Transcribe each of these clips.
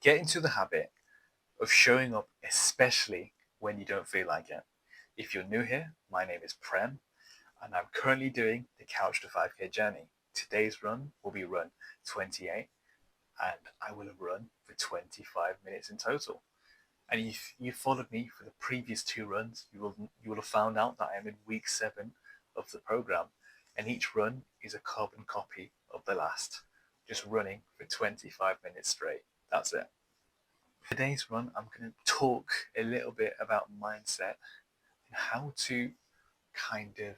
Get into the habit of showing up, especially when you don't feel like it. If you're new here, my name is Prem, and I'm currently doing the Couch to 5K journey. Today's run will be run 28, and I will have run for 25 minutes in total. And if you followed me for the previous two runs, you will have found out that I am in week 7 of the program, and each run is a carbon copy of the last, just running for 25 minutes straight. That's it. Today's run, I'm going to talk a little bit about mindset and how to kind of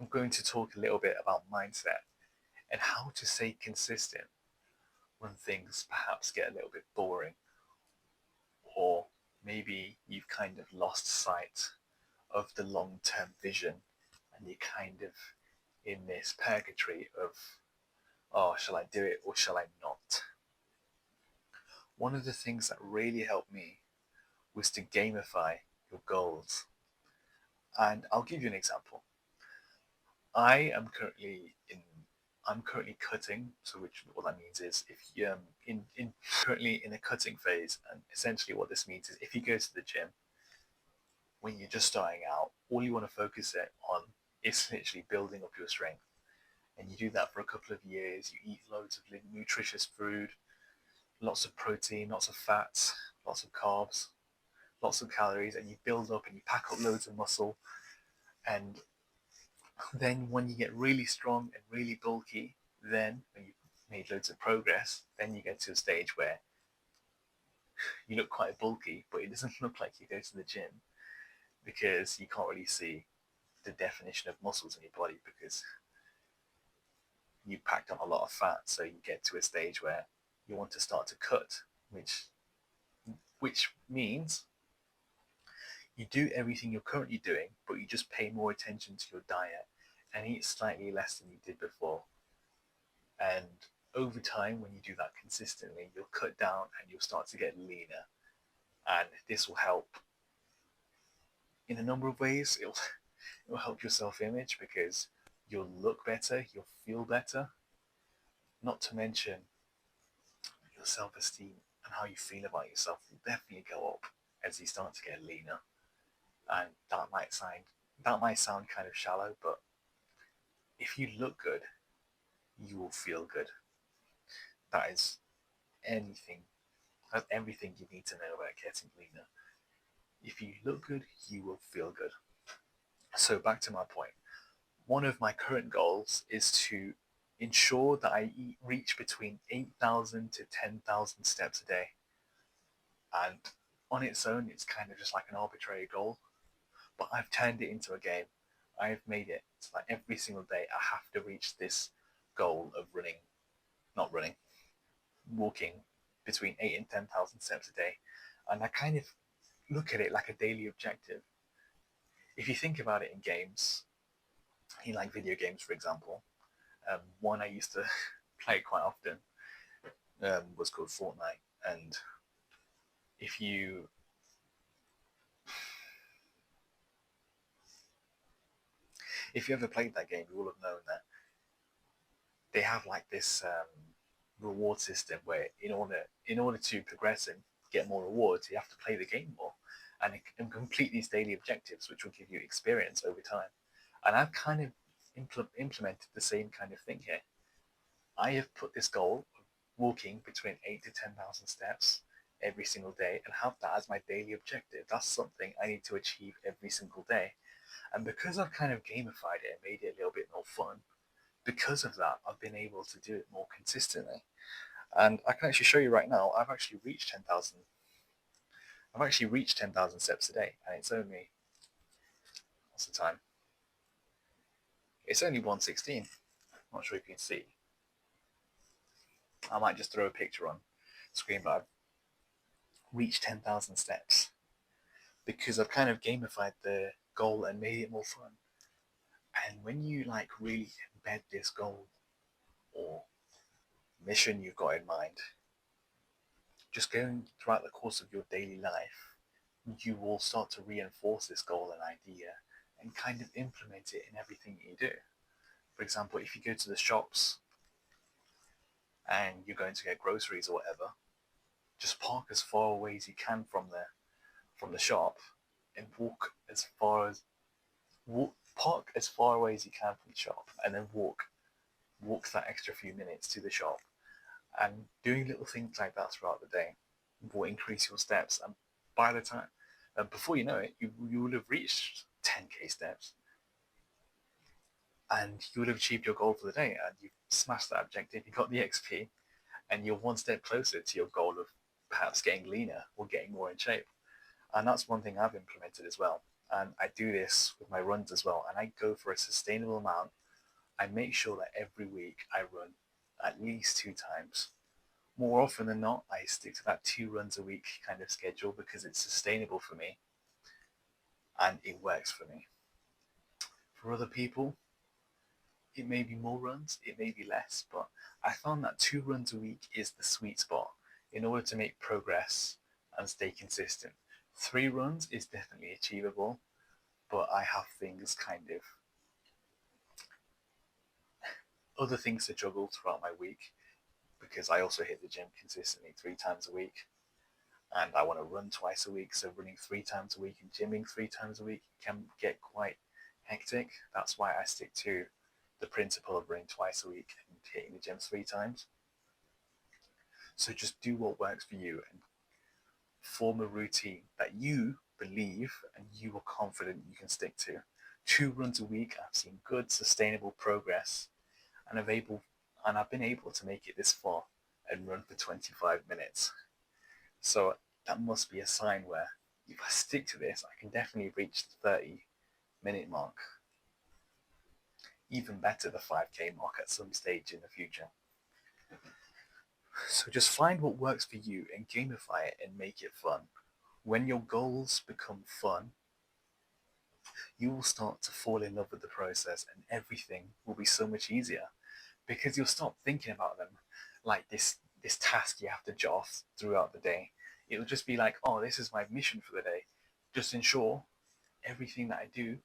I'm going to talk a little bit about mindset and how to stay consistent when things perhaps get a little bit boring, or maybe you've kind of lost sight of the long-term vision and you're kind of in this purgatory of, oh, shall I do it or shall I not? One of the things that really helped me was to gamify your goals. And I'll give you an example. I am currently in I'm currently cutting, so which what that means is if you in currently in a cutting phase, and essentially what this means is if you go to the gym when you're just starting out, all you want to focus it on is literally building up your strength. And you do that for a couple of years, you eat loads of nutritious food, lots of protein, lots of fats, lots of carbs, lots of calories, and you build up and you pack up loads of muscle. And then when you get really strong and really bulky, then when you've made loads of progress, then you get to a stage where you look quite bulky, but it doesn't look like you go to the gym because you can't really see the definition of muscles in your body because you packed on a lot of fat. So you get to a stage where you want to start to cut, which means you do everything you're currently doing, but you just pay more attention to your diet and eat slightly less than you did before. And over time, when you do that consistently, you'll cut down and you'll start to get leaner. And this will help in a number of ways. It'll help your self-image because you'll look better, you'll feel better. Not to mention your self-esteem and how you feel about yourself will definitely go up as you start to get leaner. And that might sound kind of shallow, but if you look good, you will feel good. That is anything, that's everything you need to know about getting leaner. If you look good, you will feel good. So back to my point. One of my current goals is to ensure that I reach between 8,000 to 10,000 steps a day. And on its own, it's kind of just like an arbitrary goal, but I've turned it into a game. I've made it so like every single day I have to reach this goal of not running, walking between 8 and 10,000 steps a day. And I kind of look at it like a daily objective. If you think about it in games, in like video games, for example, one I used to play quite often was called Fortnite. And if you if you ever played that game, you will have known that they have like this reward system where in order to progress and get more rewards, you have to play the game more and complete these daily objectives, which will give you experience over time. And I've kind of implemented the same kind of thing here. I have put this goal of walking between 8 to 10,000 steps every single day and have that as my daily objective. That's something I need to achieve every single day. And because I've kind of gamified it and made it a little bit more fun, because of that, I've been able to do it more consistently. And I can actually show you right now, I've actually reached 10,000. I've actually reached 10,000 steps a day, and it's only, what's the time? It's only 1:16. I'm not sure if you can see. I might just throw a picture on screen, but I've reached 10,000 steps because I've kind of gamified the goal and made it more fun. And when you like really embed this goal or mission you've got in mind, just going throughout the course of your daily life, you will start to reinforce this goal and idea. and kind of implement it in everything you do. For example, if you go to the shops and you're going to get groceries or whatever, just park as far away as you can from the shop and park as far away as you can from the shop, and then walk that extra few minutes to the shop. And doing little things like that throughout the day will increase your steps, and by the time before you know it, you will have reached 10k steps, and you would have achieved your goal for the day, and you've smashed that objective, you got the XP, and you're one step closer to your goal of perhaps getting leaner or getting more in shape. And that's one thing I've implemented as well. And I do this with my runs as well. And I go for a sustainable amount. I make sure that every week I run at least 2 times. More often than not, I stick to that 2 runs a week kind of schedule because it's sustainable for me and it works for me. For other people, it may be more runs, it may be less, but I found that 2 runs a week is the sweet spot in order to make progress and stay consistent. 3 runs is definitely achievable, but I have things other things to juggle throughout my week because I also hit the gym consistently 3 times a week, and I want to run twice a week. So running 3 times a week and gymming 3 times a week can get quite hectic. That's why I stick to the principle of running twice a week and hitting the gym 3 times. So just do what works for you and form a routine that you believe and you are confident you can stick to. 2 runs a week, I've seen good sustainable progress, and I've been able to make it this far and run for 25 minutes. So that must be a sign where if I stick to this, I can definitely reach the 30-minute mark. Even better, the 5k mark at some stage in the future. So just find what works for you and gamify it and make it fun. When your goals become fun, you will start to fall in love with the process and everything will be so much easier because you'll stop thinking about them like this task you have to jot off throughout the day. It'll just be like, oh, this is my mission for the day. Just ensure everything that I do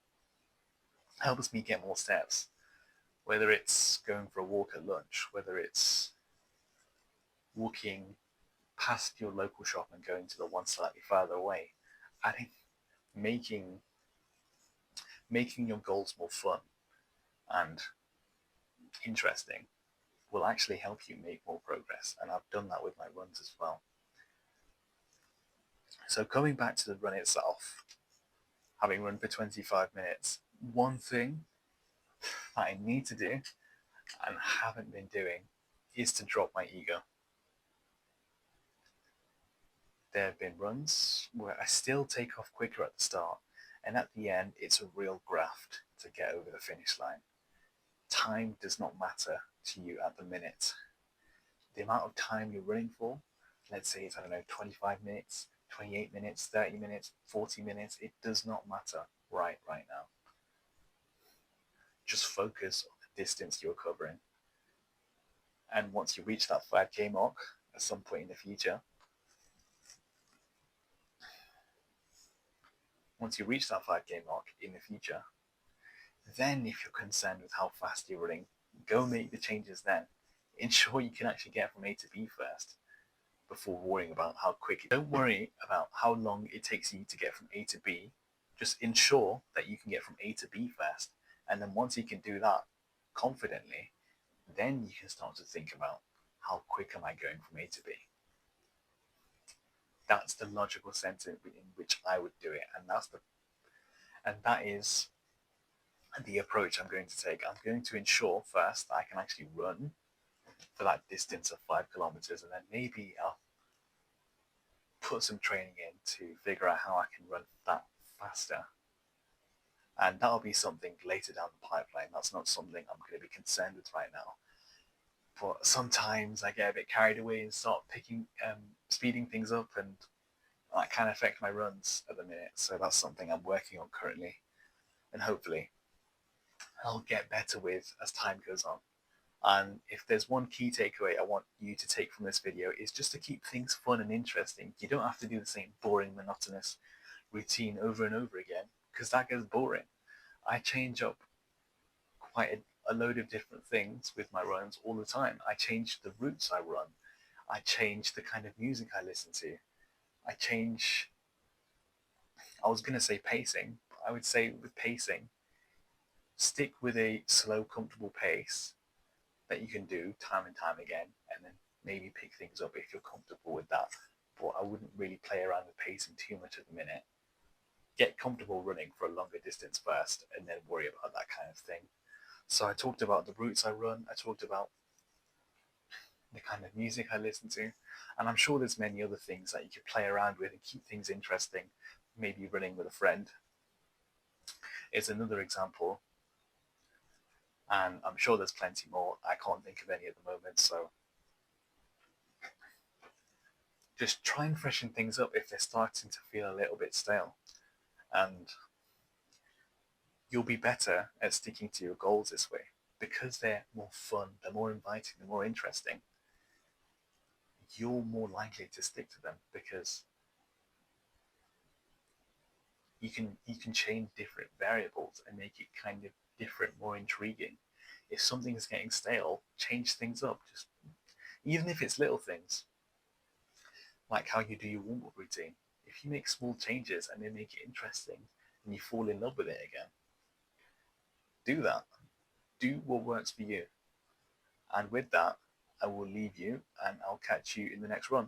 helps me get more steps. Whether it's going for a walk at lunch, whether it's walking past your local shop and going to the one slightly further away, adding, making your goals more fun and interesting will actually help you make more progress. And I've done that with my runs as well. So coming back to the run itself, having run for 25 minutes, one thing that I need to do and haven't been doing is to drop my ego. There have been runs where I still take off quicker at the start, and at the end it's a real graft to get over the finish line. Time does not matter to you at the minute. The amount of time you're running for, let's say it's, 25 minutes, 28 minutes, 30 minutes, 40 minutes, it does not matter right now. Just focus on the distance you're covering. And once you reach that 5k mark at some point in the future, then if you're concerned with how fast you're running, go make the changes then. Ensure you can actually get from A to B first before worrying about how quick. Don't worry about how long it takes you to get from A to B. Just ensure that you can get from A to B first. And then once you can do that confidently, then you can start to think about how quick am I going from A to B. That's the logical sense in which I would do it, and that is the approach I'm going to take. I'm going to ensure first that I can actually run for that distance of 5 kilometers, and then maybe I'll put some training in to figure out how I can run that faster. And that'll be something later down the pipeline. That's not something I'm going to be concerned with right now. But sometimes I get a bit carried away and start speeding things up, and that can affect my runs at the minute. So that's something I'm working on currently, and hopefully I'll get better with as time goes on. And if there's one key takeaway I want you to take from this video, is just to keep things fun and interesting. You don't have to do the same boring, monotonous routine over and over again, because that gets boring. I change up quite a load of different things with my runs all the time. I change the routes I run. I change the kind of music I listen to. I change, I was going to say pacing, but I would say with pacing, stick with a slow, comfortable pace that you can do time and time again, and then maybe pick things up if you're comfortable with that. But I wouldn't really play around with pacing too much at the minute. Get comfortable running for a longer distance first, and then worry about that kind of thing. So I talked about the routes I run. I talked about the kind of music I listen to, and I'm sure there's many other things that you could play around with and keep things interesting. Maybe running with a friend is another example, and I'm sure there's plenty more. I can't think of any at the moment, so just try and freshen things up if they're starting to feel a little bit stale, and you'll be better at sticking to your goals this way because they're more fun, they're more inviting, they're more interesting. You're more likely to stick to them because you can change different variables and make it kind of different, more intriguing. If something's getting stale, change things up. Just even if it's little things, like how you do your warm-up routine. If you make small changes and they make it interesting and you fall in love with it again, do that. Do what works for you. And with that, I will leave you and I'll catch you in the next run.